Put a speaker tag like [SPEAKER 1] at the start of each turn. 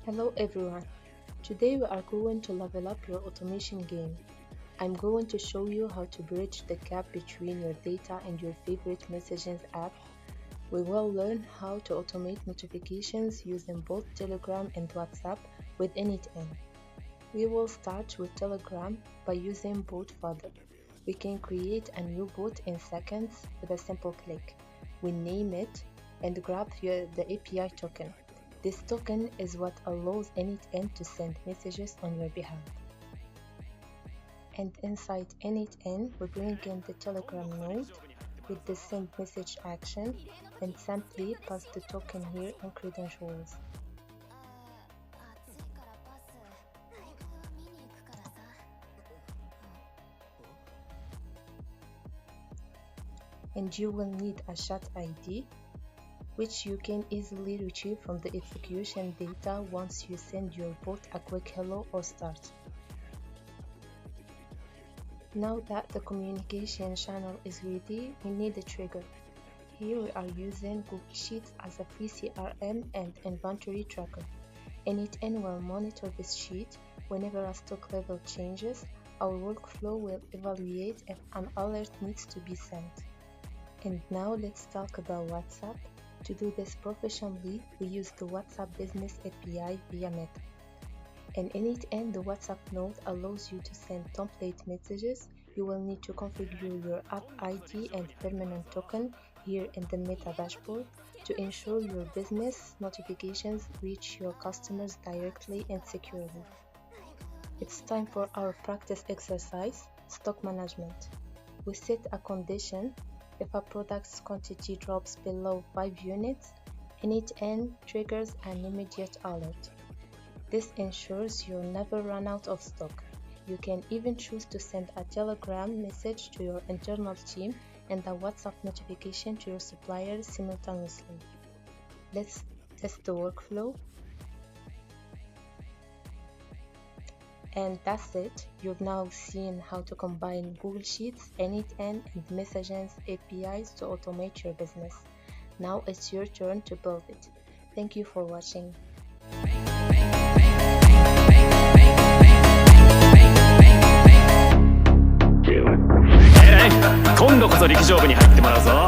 [SPEAKER 1] Hello everyone. Today we are going to level up your automation game. I'm going to show you how to bridge the gap between your data and your favorite messaging app. We will learn how to automate notifications using both Telegram and WhatsApp with n8n. We will start with Telegram by using bot fodder. We can create a new bot in seconds with a simple click. We name it and grab the API token. This token is what allows n8n to send messages on your behalf. And inside n8n, we bring in the Telegram node with the send message action and simply pass the token here in credentials. And you will need a chat ID, which you can easily retrieve from the execution data once you send your bot a quick hello or start. Now that the communication channel is ready, we need a trigger. Here we are using Google Sheets as a free CRM and inventory tracker. n8n will monitor this sheet. Whenever a stock level changes, our workflow will evaluate if an alert needs to be sent. And now let's talk about WhatsApp. To do this professionally, we use the WhatsApp Business API via Meta. In n8n, the WhatsApp node allows you to send template messages. You will need to configure your app ID and permanent token here in the Meta dashboard to ensure your business notifications reach your customers directly and securely. It's time for our practice exercise, stock management. We set a condition. If a product's quantity drops below 5 units, n8n triggers an immediate alert. This ensures you'll never run out of stock. You can even choose to send a Telegram message to your internal team and a WhatsApp notification to your suppliers simultaneously. Let's test the workflow. And that's it. You've now seen how to combine Google Sheets, n8n, and messaging APIs to automate your business. Now it's your turn to build it. Thank you for watching.
[SPEAKER 2] 今度こそ陸上部に入ってもらうぞ。